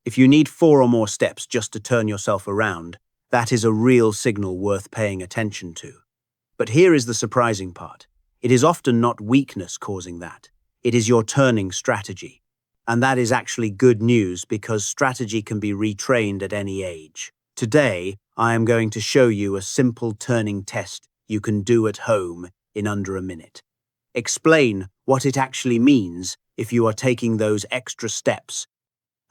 If you need 4 or more steps just to turn yourself around, that is a real signal worth paying attention to. But here is the surprising part. It is often not weakness causing that. It is your turning strategy. And that is actually good news because strategy can be retrained at any age. Today, I am going to show you a simple turning test you can do at home in under a minute. Explain what it actually means if you are taking those extra steps,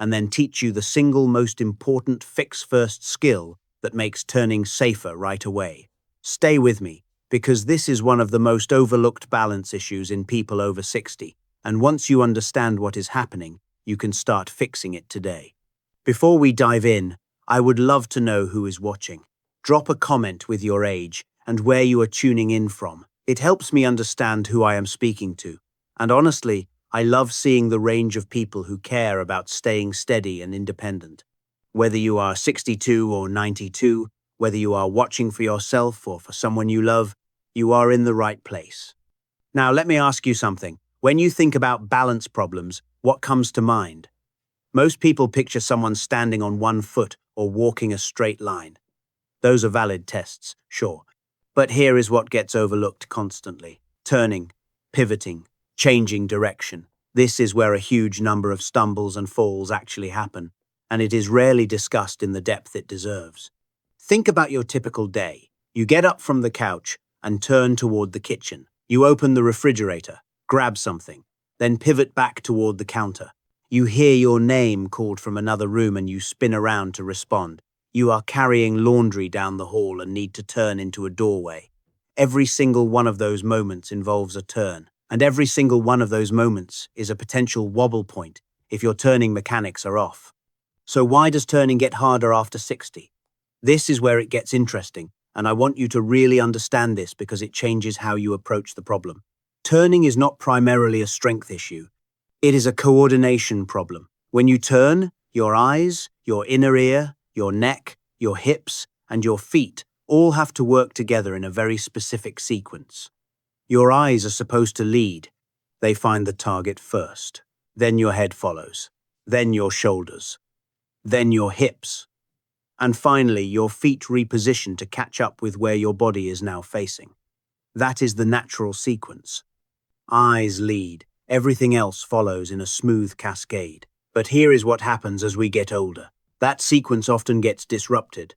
and then teach you the single most important fix-first skill that makes turning safer right away. Stay with me, because this is one of the most overlooked balance issues in people over 60, and once you understand what is happening, you can start fixing it today. Before we dive in, I would love to know who is watching. Drop a comment with your age and where you are tuning in from. It helps me understand who I am speaking to. And honestly, I love seeing the range of people who care about staying steady and independent. Whether you are 62 or 92, whether you are watching for yourself or for someone you love, you are in the right place. Now, let me ask you something. When you think about balance problems, what comes to mind? Most people picture someone standing on one foot or walking a straight line. Those are valid tests, sure. But here is what gets overlooked constantly. Turning, pivoting, changing direction. This is where a huge number of stumbles and falls actually happen, and it is rarely discussed in the depth it deserves. Think about your typical day. You get up from the couch and turn toward the kitchen. You open the refrigerator, grab something, then pivot back toward the counter. You hear your name called from another room and you spin around to respond. You are carrying laundry down the hall and need to turn into a doorway. Every single one of those moments involves a turn, and every single one of those moments is a potential wobble point if your turning mechanics are off. So why does turning get harder after 60? This is where it gets interesting, and I want you to really understand this because it changes how you approach the problem. Turning is not primarily a strength issue. It is a coordination problem. When you turn, your eyes, your inner ear, your neck, your hips, and your feet all have to work together in a very specific sequence. Your eyes are supposed to lead. They find the target first. Then your head follows. Then your shoulders. Then your hips. And finally, your feet reposition to catch up with where your body is now facing. That is the natural sequence. Eyes lead. Everything else follows in a smooth cascade. But here is what happens as we get older. That sequence often gets disrupted.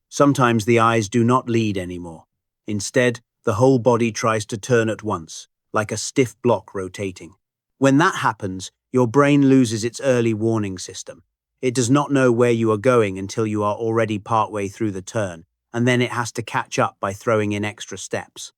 Sometimes the eyes do not lead anymore. Instead, the whole body tries to turn at once, like a stiff block rotating. When that happens, your brain loses its early warning system. It does not know where you are going until you are already partway through the turn, and then it has to catch up by throwing in extra steps.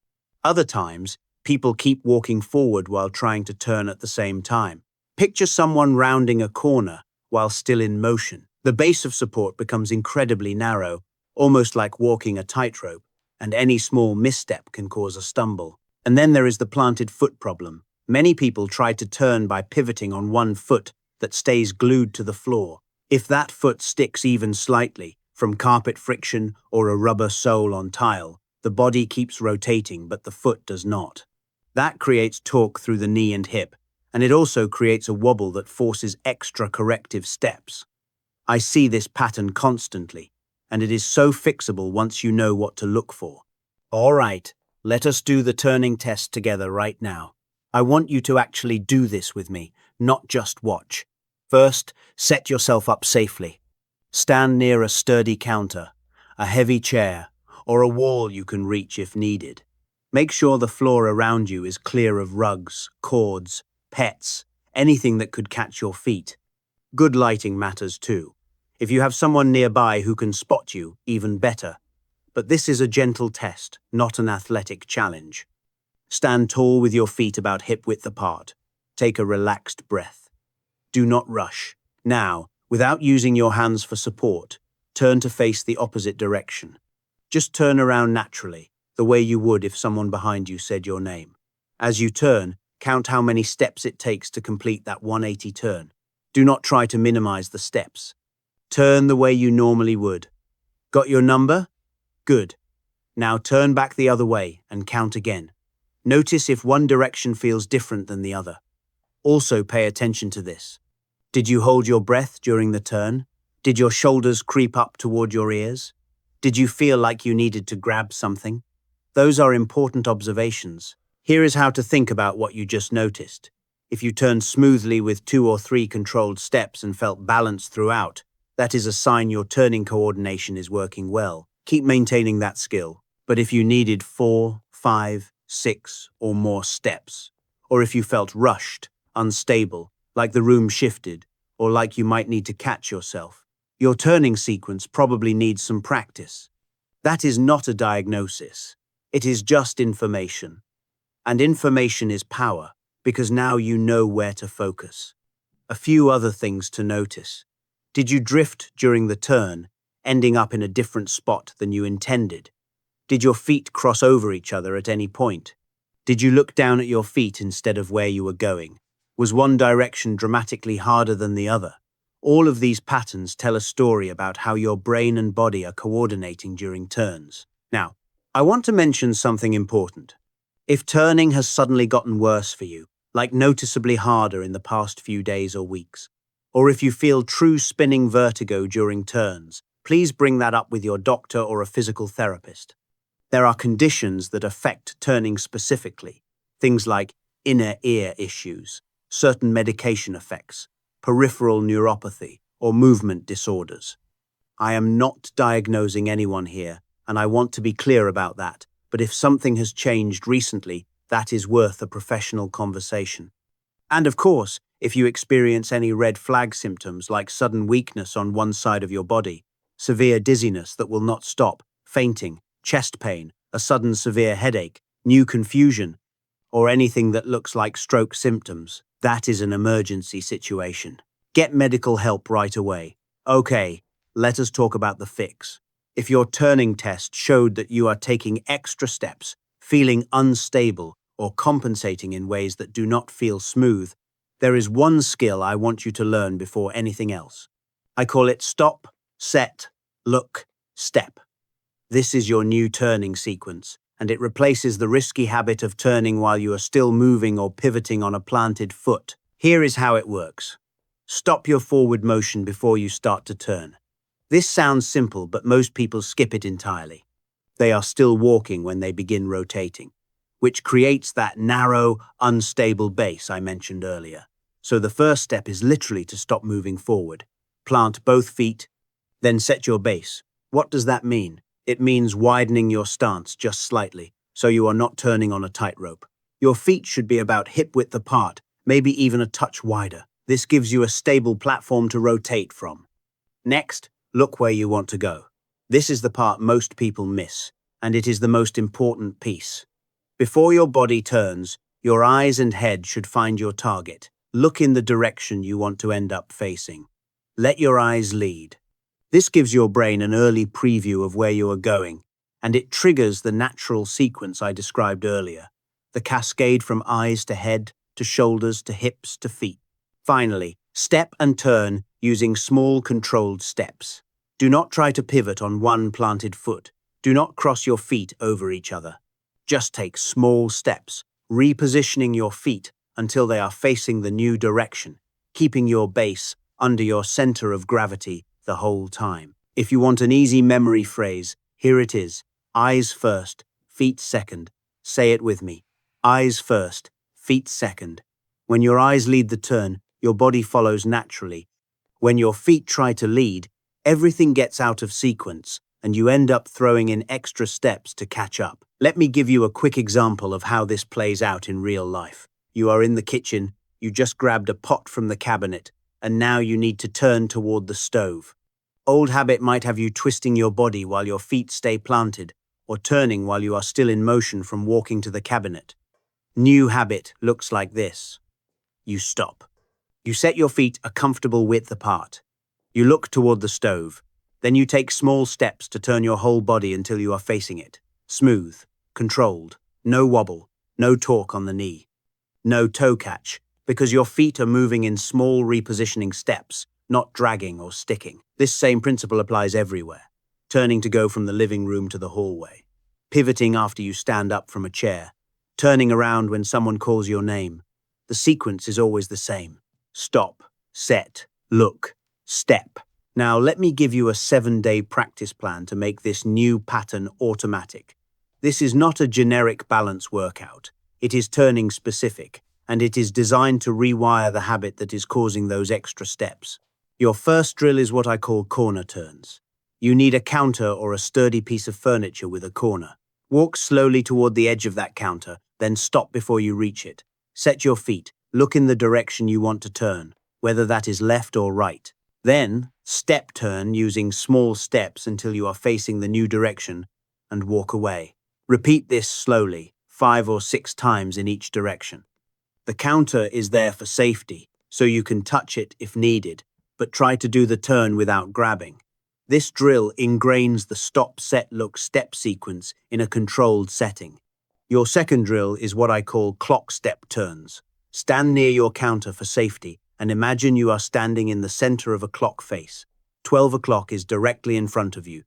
Other times, people keep walking forward while trying to turn at the same time. Picture someone rounding a corner while still in motion. The base of support becomes incredibly narrow, almost like walking a tightrope, and any small misstep can cause a stumble. And then there is the planted foot problem. Many people try to turn by pivoting on one foot that stays glued to the floor. If that foot sticks even slightly, from carpet friction or a rubber sole on tile, the body keeps rotating but the foot does not. That creates torque through the knee and hip, and it also creates a wobble that forces extra corrective steps. I see this pattern constantly, and it is so fixable once you know what to look for. All right, let us do the turning test together right now. I want you to actually do this with me, not just watch. First, set yourself up safely. Stand near a sturdy counter, a heavy chair, or a wall you can reach if needed. Make sure the floor around you is clear of rugs, cords, pets, anything that could catch your feet. Good lighting matters too. If you have someone nearby who can spot you, even better. But this is a gentle test, not an athletic challenge. Stand tall with your feet about hip-width apart. Take a relaxed breath. Do not rush. Now, without using your hands for support, turn to face the opposite direction. Just turn around naturally, the way you would if someone behind you said your name. As you turn, count how many steps it takes to complete that 180 turn. Do not try to minimize the steps. Turn the way you normally would. Got your number? Good. Now turn back the other way and count again. Notice if one direction feels different than the other. Also pay attention to this. Did you hold your breath during the turn? Did your shoulders creep up toward your ears? Did you feel like you needed to grab something? Those are important observations. Here is how to think about what you just noticed. If you turned smoothly with 2 or 3 controlled steps and felt balanced throughout, that is a sign your turning coordination is working well. Keep maintaining that skill. But if you needed 4, 5, 6 or more steps, or if you felt rushed, unstable, like the room shifted, or like you might need to catch yourself, your turning sequence probably needs some practice. That is not a diagnosis. It is just information. And information is power, because now you know where to focus. A few other things to notice. Did you drift during the turn, ending up in a different spot than you intended? Did your feet cross over each other at any point? Did you look down at your feet instead of where you were going? Was one direction dramatically harder than the other? All of these patterns tell a story about how your brain and body are coordinating during turns. Now, I want to mention something important. If turning has suddenly gotten worse for you, like noticeably harder in the past few days or weeks, or if you feel true spinning vertigo during turns, please bring that up with your doctor or a physical therapist. There are conditions that affect turning specifically, things like inner ear issues, certain medication effects, peripheral neuropathy, or movement disorders. I am not diagnosing anyone here, and I want to be clear about that, but if something has changed recently, that is worth a professional conversation. And of course, if you experience any red flag symptoms like sudden weakness on one side of your body, severe dizziness that will not stop, fainting, chest pain, a sudden severe headache, new confusion, or anything that looks like stroke symptoms, that is an emergency situation. Get medical help right away. Okay, let us talk about the fix. If your turning test showed that you are taking extra steps, feeling unstable, or compensating in ways that do not feel smooth, there is one skill I want you to learn before anything else. I call it stop, set, look, step. This is your new turning sequence, and it replaces the risky habit of turning while you are still moving or pivoting on a planted foot. Here is how it works. Stop your forward motion before you start to turn. This sounds simple, but most people skip it entirely. They are still walking when they begin rotating, which creates that narrow, unstable base I mentioned earlier. So the first step is literally to stop moving forward. Plant both feet, then set your base. What does that mean? It means widening your stance just slightly, so you are not turning on a tightrope. Your feet should be about hip-width apart, maybe even a touch wider. This gives you a stable platform to rotate from. Next, look where you want to go. This is the part most people miss, and it is the most important piece. Before your body turns, your eyes and head should find your target. Look in the direction you want to end up facing. Let your eyes lead. This gives your brain an early preview of where you are going, and it triggers the natural sequence I described earlier, the cascade from eyes to head, to shoulders, to hips, to feet. Finally, step and turn using small controlled steps. Do not try to pivot on one planted foot. Do not cross your feet over each other. Just take small steps, repositioning your feet until they are facing the new direction, keeping your base under your center of gravity the whole time. If you want an easy memory phrase, here it is. Eyes first, feet second. Say it with me. Eyes first, feet second. When your eyes lead the turn, your body follows naturally. When your feet try to lead, everything gets out of sequence, and you end up throwing in extra steps to catch up. Let me give you a quick example of how this plays out in real life. You are in the kitchen, you just grabbed a pot from the cabinet, and now you need to turn toward the stove. Old habit might have you twisting your body while your feet stay planted, or turning while you are still in motion from walking to the cabinet. New habit looks like this. You stop. You set your feet a comfortable width apart. You look toward the stove. Then you take small steps to turn your whole body until you are facing it. Smooth, controlled, no wobble, no torque on the knee. No toe catch, because your feet are moving in small repositioning steps, not dragging or sticking. This same principle applies everywhere. Turning to go from the living room to the hallway. Pivoting after you stand up from a chair. Turning around when someone calls your name. The sequence is always the same. Stop, set, look, step. Now let me give you a 7-day practice plan to make this new pattern automatic. This is not a generic balance workout. It is turning specific, and it is designed to rewire the habit that is causing those extra steps. Your first drill is what I call corner turns. You need a counter or a sturdy piece of furniture with a corner. Walk slowly toward the edge of that counter, then stop before you reach it. Set your feet, look in the direction you want to turn, whether that is left or right. Then, step turn using small steps until you are facing the new direction and walk away. Repeat this slowly, 5 or 6 times in each direction. The counter is there for safety, so you can touch it if needed, but try to do the turn without grabbing. This drill ingrains the stop, set, look, step sequence in a controlled setting. Your second drill is what I call clock step turns. Stand near your counter for safety and imagine you are standing in the center of a clock face. 12 o'clock is directly in front of you.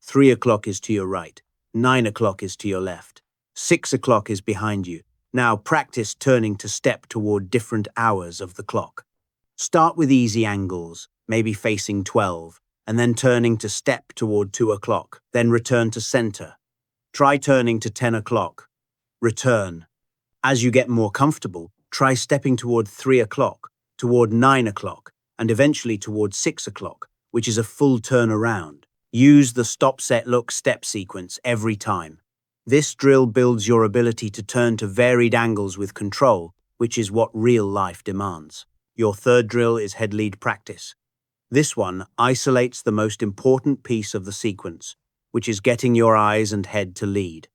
3 o'clock is to your right. 9 o'clock is to your left. 6 o'clock is behind you. Now practice turning to step toward different hours of the clock. Start with easy angles, maybe facing 12, and then turning to step toward 2 o'clock, then return to center. Try turning to 10 o'clock. Return. As you get more comfortable, try stepping toward 3 o'clock, toward 9 o'clock, and eventually toward 6 o'clock, which is a full turn around. Use the stop, set, look, step sequence every time. This drill builds your ability to turn to varied angles with control, which is what real life demands. Your third drill is head-lead practice. This one isolates the most important piece of the sequence, which is getting your eyes and head to lead.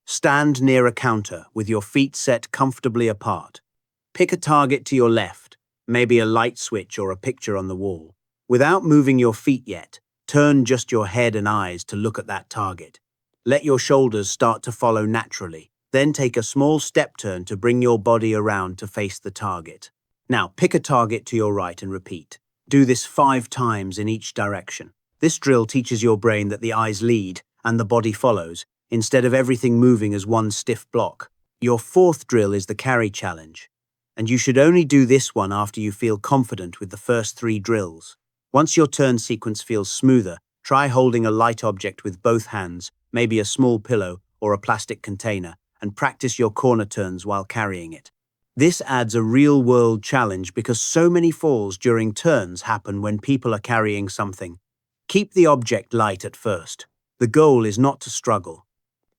Stand near a counter with your feet set comfortably apart. Pick a target to your left, maybe a light switch or a picture on the wall. Without moving your feet yet, turn just your head and eyes to look at that target. Let your shoulders start to follow naturally. Then take a small step turn to bring your body around to face the target. Now pick a target to your right and repeat. Do this 5 times in each direction. This drill teaches your brain that the eyes lead and the body follows, instead of everything moving as one stiff block. Your fourth drill is the carry challenge, and you should only do this one after you feel confident with the first 3 drills. Once your turn sequence feels smoother, try holding a light object with both hands, maybe a small pillow or a plastic container, and practice your corner turns while carrying it. This adds a real-world challenge because so many falls during turns happen when people are carrying something. Keep the object light at first. The goal is not to struggle.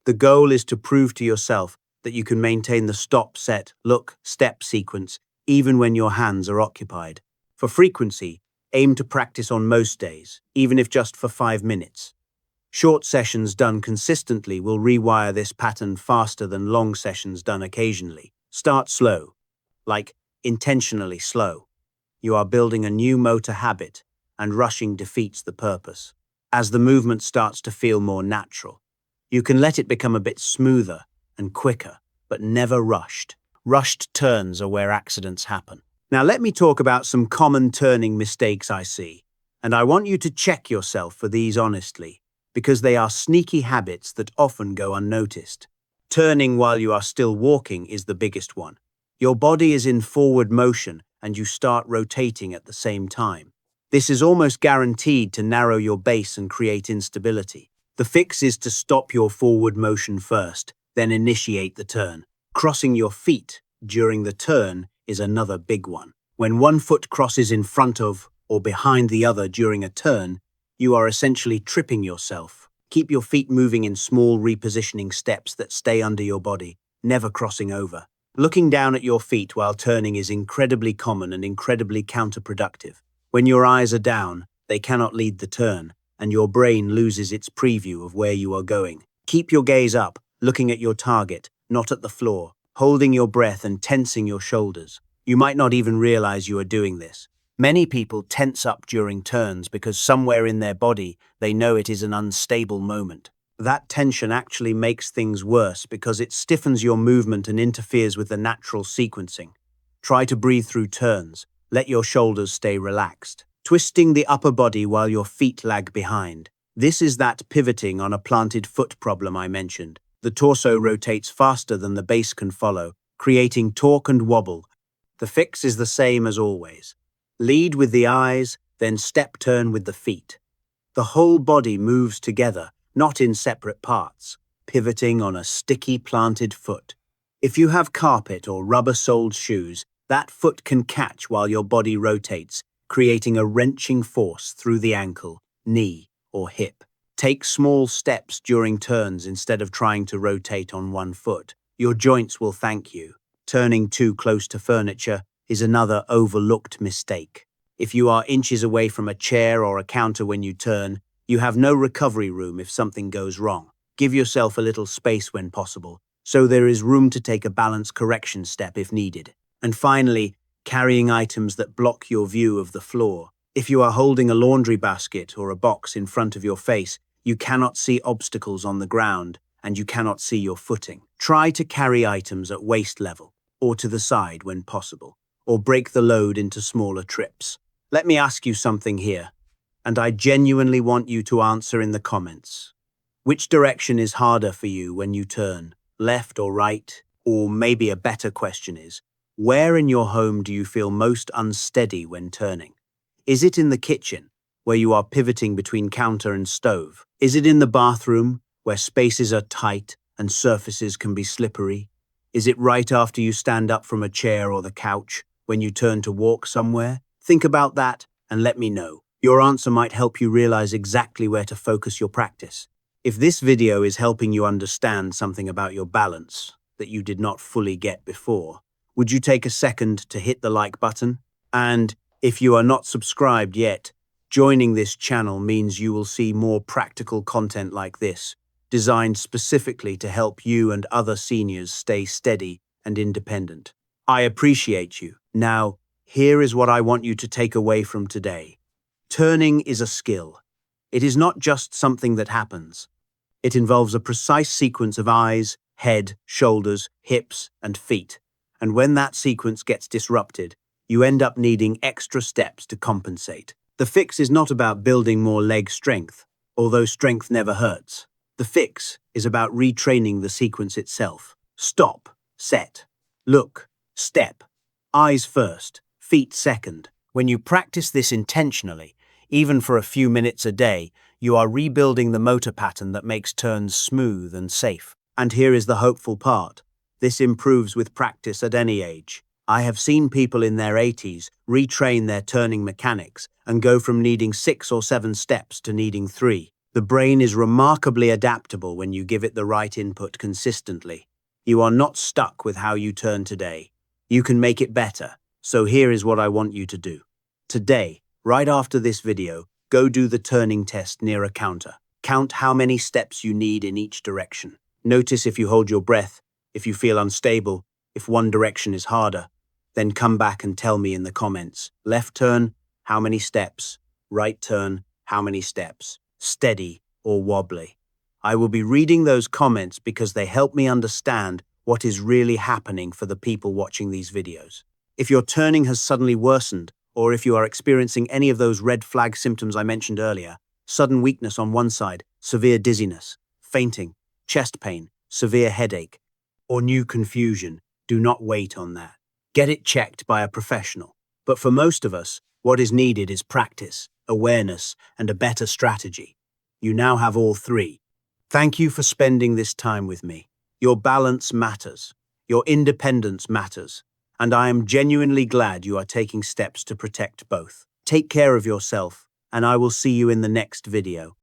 The goal is to prove to yourself that you can maintain the stop, set, look, step sequence even when your hands are occupied. For frequency, aim to practice on most days, even if just for 5 minutes. Short sessions done consistently will rewire this pattern faster than long sessions done occasionally. Start slow, like intentionally slow. You are building a new motor habit, and rushing defeats the purpose. As the movement starts to feel more natural, you can let it become a bit smoother and quicker, but never rushed. Rushed turns are where accidents happen. Now let me talk about some common turning mistakes I see, and I want you to check yourself for these honestly, because they are sneaky habits that often go unnoticed. Turning while you are still walking is the biggest one. Your body is in forward motion and you start rotating at the same time. This is almost guaranteed to narrow your base and create instability. The fix is to stop your forward motion first, then initiate the turn. Crossing your feet during the turn is another big one. When one foot crosses in front of or behind the other during a turn, you are essentially tripping yourself. Keep your feet moving in small repositioning steps that stay under your body, never crossing over. Looking down at your feet while turning is incredibly common and incredibly counterproductive. When your eyes are down, they cannot lead the turn, and your brain loses its preview of where you are going. Keep your gaze up, looking at your target, not at the floor, holding your breath and tensing your shoulders. You might not even realize you are doing this. Many people tense up during turns because somewhere in their body they know it is an unstable moment. That tension actually makes things worse because it stiffens your movement and interferes with the natural sequencing. Try to breathe through turns. Let your shoulders stay relaxed. Twisting the upper body while your feet lag behind. This is that pivoting on a planted foot problem I mentioned. The torso rotates faster than the base can follow, creating torque and wobble. The fix is the same as always. Lead with the eyes, then step turn with the feet. The whole body moves together, not in separate parts, pivoting on a sticky planted foot. If you have carpet or rubber-soled shoes, that foot can catch while your body rotates, creating a wrenching force through the ankle, knee, or hip. Take small steps during turns instead of trying to rotate on one foot. Your joints will thank you. Turning too close to furniture is another overlooked mistake. If you are inches away from a chair or a counter when you turn, you have no recovery room if something goes wrong. Give yourself a little space when possible, so there is room to take a balance correction step if needed. And finally, carrying items that block your view of the floor. If you are holding a laundry basket or a box in front of your face, you cannot see obstacles on the ground, and you cannot see your footing. Try to carry items at waist level, or to the side when possible, or break the load into smaller trips. Let me ask you something here, and I genuinely want you to answer in the comments. Which direction is harder for you when you turn, left or right? Or maybe a better question is, where in your home do you feel most unsteady when turning? Is it in the kitchen, where you are pivoting between counter and stove? Is it in the bathroom, where spaces are tight and surfaces can be slippery? Is it right after you stand up from a chair or the couch, when you turn to walk somewhere? Think about that and let me know. Your answer might help you realize exactly where to focus your practice. If this video is helping you understand something about your balance that you did not fully get before, would you take a second to hit the like button? And if you are not subscribed yet, joining this channel means you will see more practical content like this, designed specifically to help you and other seniors stay steady and independent. I appreciate you. Now, here is what I want you to take away from today. Turning is a skill. It is not just something that happens. It involves a precise sequence of eyes, head, shoulders, hips, and feet. And when that sequence gets disrupted, you end up needing extra steps to compensate. The fix is not about building more leg strength, although strength never hurts. The fix is about retraining the sequence itself. Stop, set, look, step. Eyes first, feet second. When you practice this intentionally, even for a few minutes a day, you are rebuilding the motor pattern that makes turns smooth and safe. And here is the hopeful part. This improves with practice at any age. I have seen people in their 80s retrain their turning mechanics and go from needing 6 or 7 steps to needing 3. The brain is remarkably adaptable when you give it the right input consistently. You are not stuck with how you turn today. You can make it better. So here is what I want you to do. Today, right after this video, go do the turning test near a counter. Count how many steps you need in each direction. Notice if you hold your breath, if you feel unstable, if one direction is harder. Then come back and tell me in the comments. Left turn, how many steps? Right turn, how many steps? Steady or wobbly? I will be reading those comments because they help me understand what is really happening for the people watching these videos. If your turning has suddenly worsened, or if you are experiencing any of those red flag symptoms I mentioned earlier, sudden weakness on one side, severe dizziness, fainting, chest pain, severe headache, or new confusion, do not wait on that. Get it checked by a professional. But for most of us, what is needed is practice, awareness, and a better strategy. You now have all three. Thank you for spending this time with me. Your balance matters. Your independence matters. And I am genuinely glad you are taking steps to protect both. Take care of yourself, and I will see you in the next video.